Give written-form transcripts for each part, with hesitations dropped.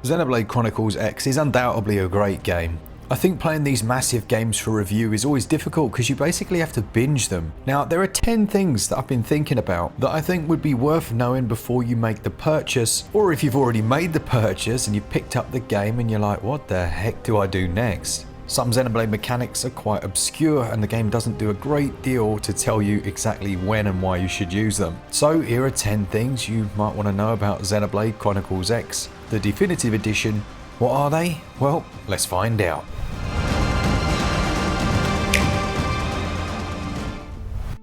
Xenoblade Chronicles X is undoubtedly a great game. I think playing these massive games for review is always difficult because you basically have to binge them. Now, there are 10 things that I've been thinking about that I think would be worth knowing before you make the purchase, or if you've already made the purchase and you've picked up the game and you're like, what the heck do I do next? Some Xenoblade mechanics are quite obscure and the game doesn't do a great deal to tell you exactly when and why you should use them. So here are 10 things you might want to know about Xenoblade Chronicles X, the definitive edition. What are they? Well, let's find out.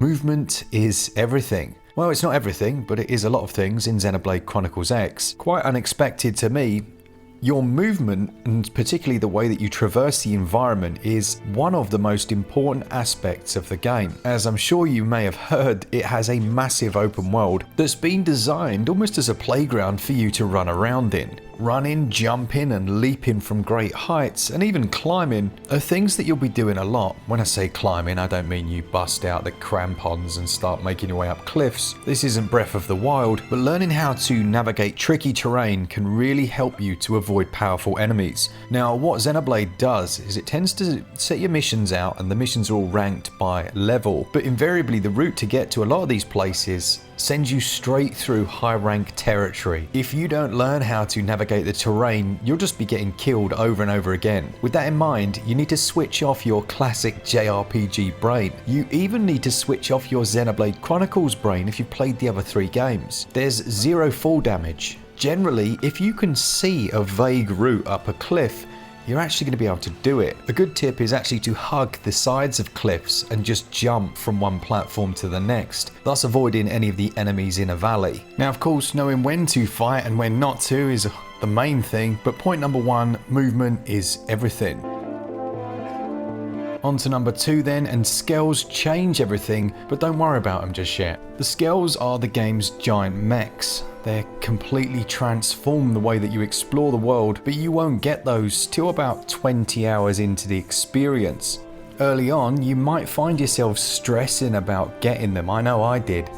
Movement is everything. Well, it's not everything, but it is a lot of things in Xenoblade Chronicles X. Quite unexpected to me, your movement, and particularly the way that you traverse the environment, is one of the most important aspects of the game. As I'm sure you may have heard, it has a massive open world that's been designed almost as a playground for you to run around in. Running, jumping and leaping from great heights, and even climbing are things that you'll be doing a lot. When I say climbing, I don't mean you bust out the crampons and start making your way up cliffs. This isn't Breath of the Wild, but learning how to navigate tricky terrain can really help you to avoid powerful enemies. Now, what Xenoblade does is it tends to set your missions out, and the missions are all ranked by level, but invariably the route to get to a lot of these places sends you straight through high rank territory. If you don't learn how to navigate the terrain, you'll just be getting killed over and over again. With that in mind, you need to switch off your classic JRPG brain. You even need to switch off your Xenoblade Chronicles brain if you've played the other 3 games. There's 0 fall damage. Generally, if you can see a vague route up a cliff, you're actually going to be able to do it. A good tip is actually to hug the sides of cliffs and just jump from one platform to the next, thus avoiding any of the enemies in a valley. Now, of course, knowing when to fight and when not to is the main thing, but point number 1, movement is everything. On to number 2 then, and Skells change everything, but don't worry about them just yet. The Skells are the game's giant mechs. They're completely transform the way that you explore the world, but you won't get those till about 20 hours into the experience. Early on, you might find yourself stressing about getting them. I know I did,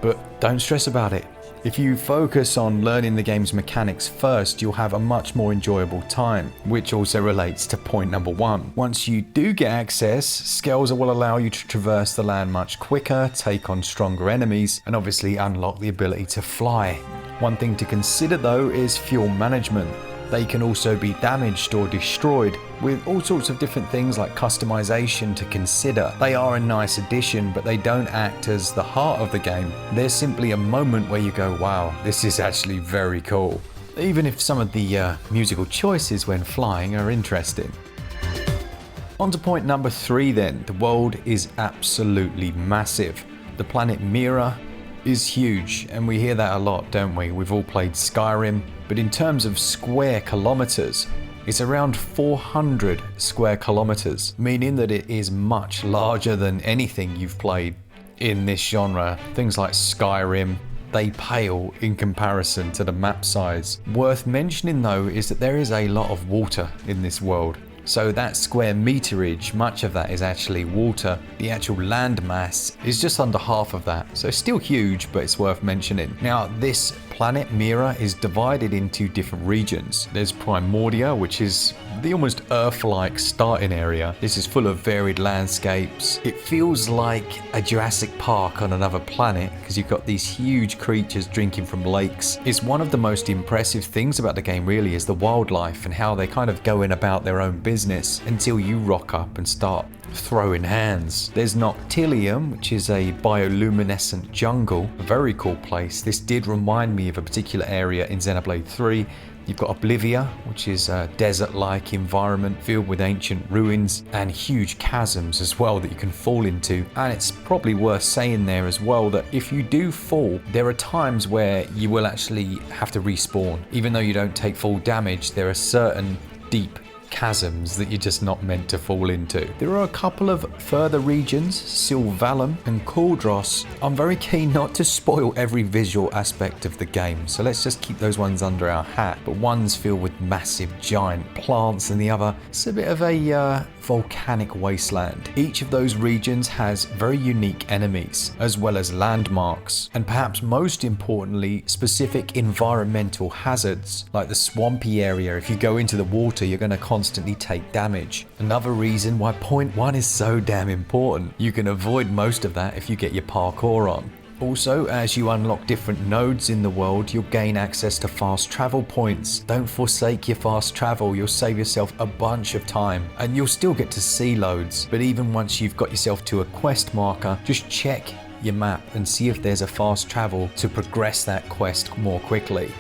but don't stress about it. If you focus on learning the game's mechanics first, you'll have a much more enjoyable time, which also relates to point number 1. Once you do get access, Skells will allow you to traverse the land much quicker, take on stronger enemies, and obviously unlock the ability to fly. One thing to consider though is fuel management. They can also be damaged or destroyed, with all sorts of different things like customization to consider. They are a nice addition, but they don't act as the heart of the game. They're simply a moment where you go, wow, this is actually very cool. Even if some of the musical choices when flying are interesting. On to point number 3 then. The world is absolutely massive. The planet Mira is huge, and we hear that a lot, don't we? We've all played Skyrim, but in terms of square kilometers, it's around 400 square kilometers, meaning that it is much larger than anything you've played in this genre. Things like Skyrim, they pale in comparison to the map size. Worth mentioning though is that there is a lot of water in this world. So that square meterage, much of that is actually water. The actual land mass is just under half of that. So it's still huge, but it's worth mentioning. Now, this planet Mira is divided into different regions. There's Primordia, which is the almost Earth-like starting area. This is full of varied landscapes. It feels like a Jurassic Park on another planet because you've got these huge creatures drinking from lakes. It's one of the most impressive things about the game really is the wildlife and how they kind of go in about their own business until you rock up and start throwing hands. There's Noctilium, which is a bioluminescent jungle, a very cool place. This did remind me of a particular area in Xenoblade 3. You've got Oblivia, which is a desert-like environment filled with ancient ruins and huge chasms as well that you can fall into. And it's probably worth saying there as well that if you do fall, there are times where you will actually have to respawn. Even though you don't take full damage, there are certain deep chasms that you're just not meant to fall into. There are a couple of further regions, Sylvalum and Cauldros. I'm very keen not to spoil every visual aspect of the game, so let's just keep those ones under our hat. But one's filled with massive giant plants and the other, it's a bit of a volcanic wasteland. Each of those regions has very unique enemies, as well as landmarks, and perhaps most importantly, specific environmental hazards, like the swampy area. If you go into the water, you're going to constantly take damage. Another reason why point 1 is so damn important. You can avoid most of that if you get your parkour on. Also, as you unlock different nodes in the world, you'll gain access to fast travel points. Don't forsake your fast travel, you'll save yourself a bunch of time, and you'll still get to see loads. But even once you've got yourself to a quest marker, just check your map and see if there's a fast travel to progress that quest more quickly.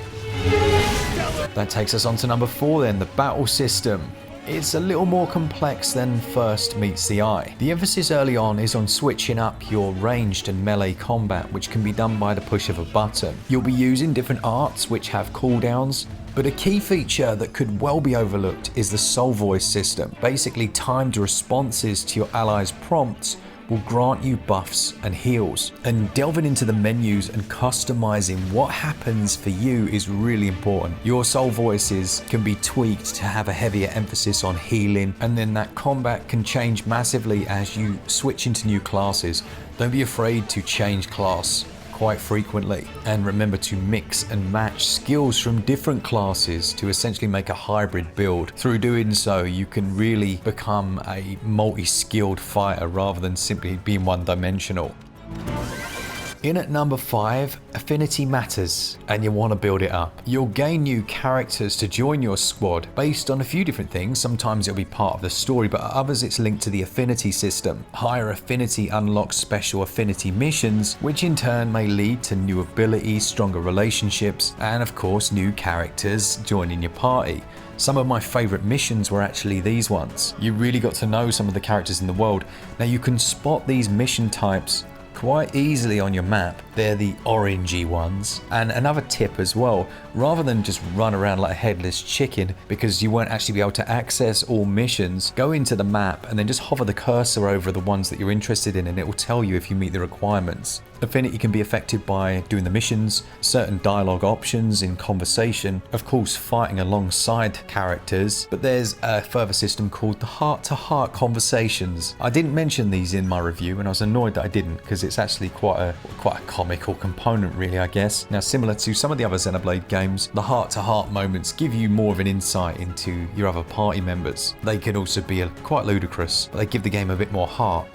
That takes us on to number 4 then, the battle system. It's a little more complex than first meets the eye. The emphasis early on is on switching up your ranged and melee combat, which can be done by the push of a button. You'll be using different arts which have cooldowns, but a key feature that could well be overlooked is the soul voice system. Basically, timed responses to your allies' prompts will grant you buffs and heals. And delving into the menus and customizing what happens for you is really important. Your soul voices can be tweaked to have a heavier emphasis on healing, and then that combat can change massively as you switch into new classes. Don't be afraid to change class quite frequently, and remember to mix and match skills from different classes to essentially make a hybrid build. Through doing so, you can really become a multi-skilled fighter rather than simply being one-dimensional. In at number 5, affinity matters, and you want to build it up. You'll gain new characters to join your squad based on a few different things. Sometimes it'll be part of the story, but others it's linked to the affinity system. Higher affinity unlocks special affinity missions, which in turn may lead to new abilities, stronger relationships, and of course new characters joining your party. Some of my favourite missions were actually these ones. You really got to know some of the characters in the world. Now you can spot these mission types quite easily on your map. They're the orangey ones. And another tip as well, rather than just run around like a headless chicken because you won't actually be able to access all missions, go into the map and then just hover the cursor over the ones that you're interested in and it will tell you if you meet the requirements. Affinity can be affected by doing the missions, certain dialogue options in conversation, of course fighting alongside characters, but there's a further system called the heart-to-heart conversations. I didn't mention these in my review and I was annoyed that I didn't, because it's actually quite a comical component really, I guess. Now, similar to some of the other Xenoblade games, the heart-to-heart moments give you more of an insight into your other party members. They can also be quite ludicrous, but they give the game a bit more heart.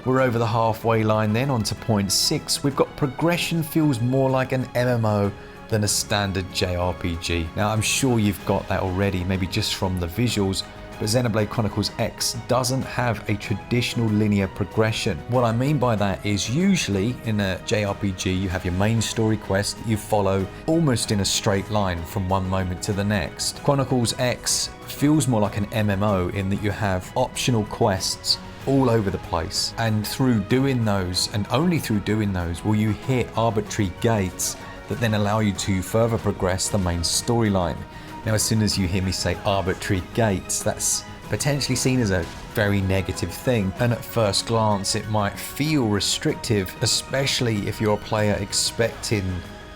We're over the halfway line then, onto point 6. We've got progression feels more like an MMO than a standard JRPG. Now I'm sure you've got that already, maybe just from the visuals, but Xenoblade Chronicles X doesn't have a traditional linear progression. What I mean by that is usually in a JRPG you have your main story quest that you follow almost in a straight line from one moment to the next. Chronicles X feels more like an MMO in that you have optional quests all over the place, and through doing those, and only through doing those, will you hit arbitrary gates that then allow you to further progress the main storyline. Now, as soon as you hear me say arbitrary gates, that's potentially seen as a very negative thing, and at first glance it might feel restrictive, especially if you're a player expecting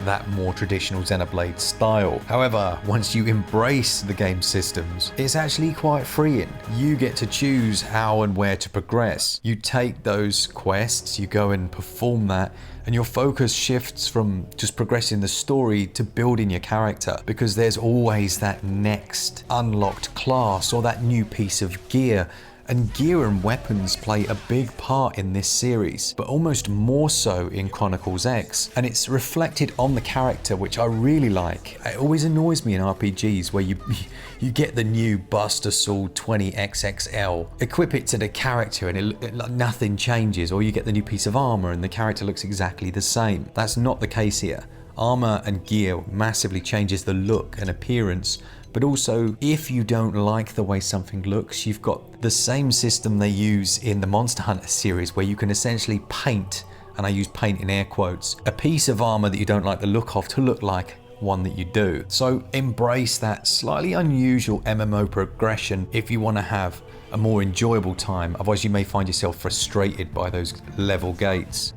that more traditional Xenoblade style. However, once you embrace the game systems, it's actually quite freeing. You get to choose how and where to progress. You take those quests, you go and perform that, and your focus shifts from just progressing the story to building your character, because there's always that next unlocked class or that new piece of gear. And gear and weapons play a big part in this series, but almost more so in Chronicles X, and it's reflected on the character, which I really like. It always annoys me in RPGs where you get the new Buster Sword 20XXL, equip it to the character and nothing changes, or you get the new piece of armor and the character looks exactly the same. That's not the case here. Armor and gear massively changes the look and appearance, but also if you don't like the way something looks, you've got the same system they use in the Monster Hunter series where you can essentially paint, and I use paint in air quotes, a piece of armor that you don't like the look of to look like one that you do. So embrace that slightly unusual MMO progression if you want to have a more enjoyable time, otherwise you may find yourself frustrated by those level gates.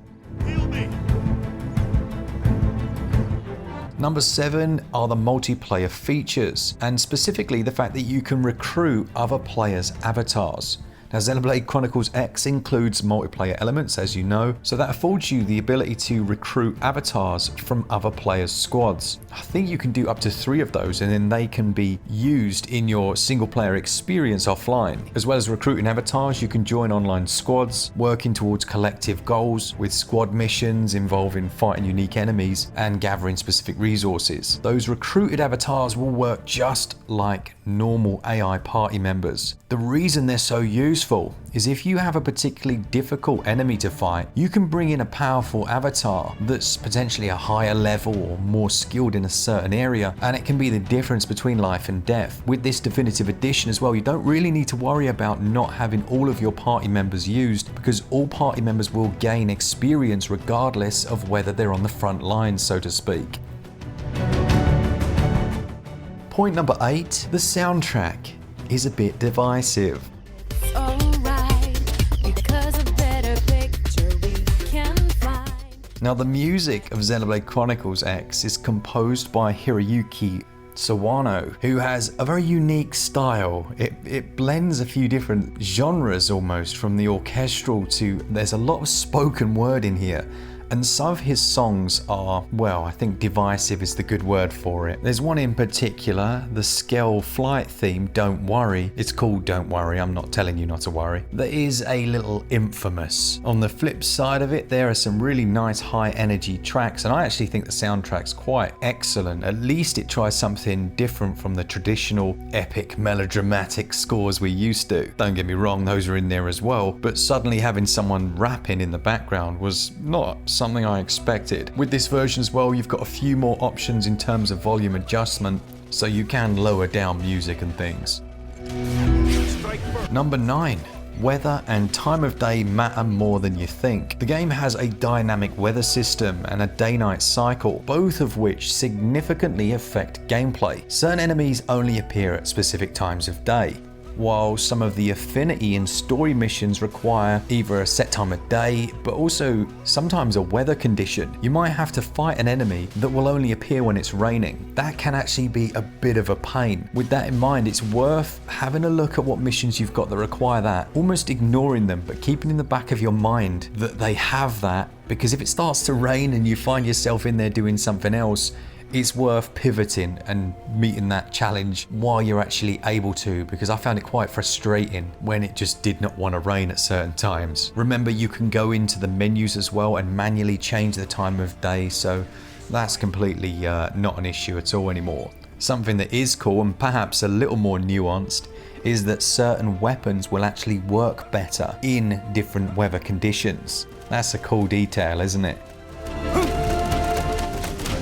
Number 7 are the multiplayer features, and specifically the fact that you can recruit other players' avatars. Now, Xenoblade Chronicles X includes multiplayer elements, as you know, so that affords you the ability to recruit avatars from other players' squads. I think you can do up to 3 of those, and then they can be used in your single-player experience offline. As well as recruiting avatars, you can join online squads, working towards collective goals with squad missions involving fighting unique enemies and gathering specific resources. Those recruited avatars will work just like normal AI party members. The reason they're so useful is if you have a particularly difficult enemy to fight, you can bring in a powerful avatar that's potentially a higher level or more skilled in a certain area, and it can be the difference between life and death. With this definitive edition as well, you don't really need to worry about not having all of your party members used, because all party members will gain experience regardless of whether they're on the front lines, so to speak. Point number 8, the soundtrack is a bit divisive. Now, the music of Xenoblade Chronicles X is composed by Hiroyuki Sawano, who has a very unique style. It blends a few different genres almost, from the orchestral to, there's a lot of spoken word in here. And some of his songs are, well, I think divisive is the good word for it. There's one in particular, the Skells flight theme, Don't Worry. It's called Don't Worry, I'm not telling you not to worry. That is a little infamous. On the flip side of it, there are some really nice high energy tracks, and I actually think the soundtrack's quite excellent. At least it tries something different from the traditional epic melodramatic scores we're used to. Don't get me wrong, those are in there as well, but suddenly having someone rapping in the background was not something I expected. With this version as well, you've got a few more options in terms of volume adjustment, so you can lower down music and things. Number 9. Weather and time of day matter more than you think. The game has a dynamic weather system and a day-night cycle, both of which significantly affect gameplay. Certain enemies only appear at specific times of day, while some of the Affinity and story missions require either a set time of day, but also sometimes a weather condition. You might have to fight an enemy that will only appear when it's raining. That can actually be a bit of a pain. With that in mind, it's worth having a look at what missions you've got that require that, almost ignoring them, but keeping in the back of your mind that they have that, because if it starts to rain and you find yourself in there doing something else, it's worth pivoting and meeting that challenge while you're actually able to, because I found it quite frustrating when it just did not want to rain at certain times. Remember, you can go into the menus as well and manually change the time of day, so that's completely not an issue at all anymore. Something that is cool and perhaps a little more nuanced is that certain weapons will actually work better in different weather conditions. That's a cool detail, isn't it?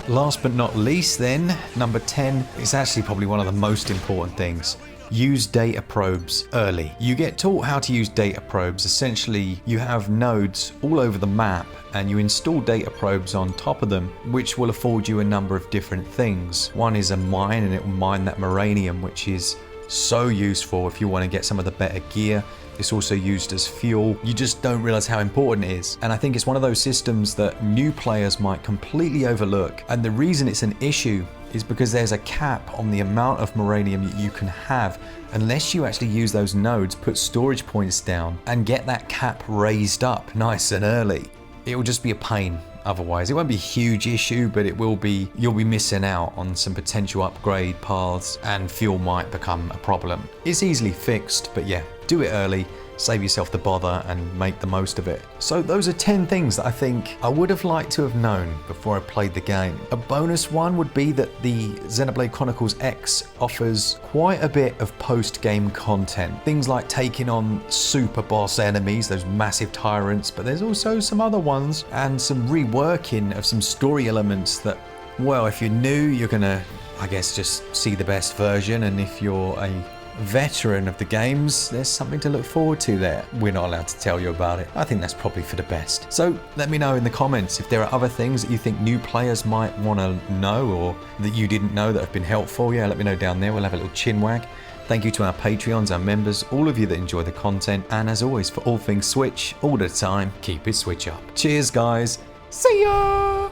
Last but not least then, number 10 is actually probably one of the most important things. Use data probes early. You get taught how to use data probes. Essentially, you have nodes all over the map and you install data probes on top of them, which will afford you a number of different things. One is a mine, and it will mine that moranium, which is so useful if you want to get some of the better gear. It's also used as fuel. You just don't realize how important it is. And I think it's one of those systems that new players might completely overlook. And the reason it's an issue is because there's a cap on the amount of moranium that you can have unless you actually use those nodes, put storage points down, and get that cap raised up nice and early. It will just be a pain. Otherwise, it won't be a huge issue, but you'll be missing out on some potential upgrade paths, and fuel might become a problem. It's easily fixed, but yeah, do it early, save yourself the bother and make the most of it. So those are 10 things that I think I would have liked to have known before I played the game. A bonus one would be that the Xenoblade Chronicles X offers quite a bit of post-game content. Things like taking on super boss enemies, those massive tyrants, but there's also some other ones and some reworking of some story elements that, well, if you're new, you're gonna, I guess, just see the best version, and if you're a veteran of the games, there's something to look forward to there. We're not allowed to tell you about it. I think that's probably for the best. So let me know in the comments if there are other things that you think new players might want to know or that you didn't know that have been helpful. Yeah, let me know down there. We'll have a little chin wag. Thank you to our Patreons, our members, all of you that enjoy the content, and as always, for all things Switch, all the time, keep it Switch up. Cheers guys, see ya!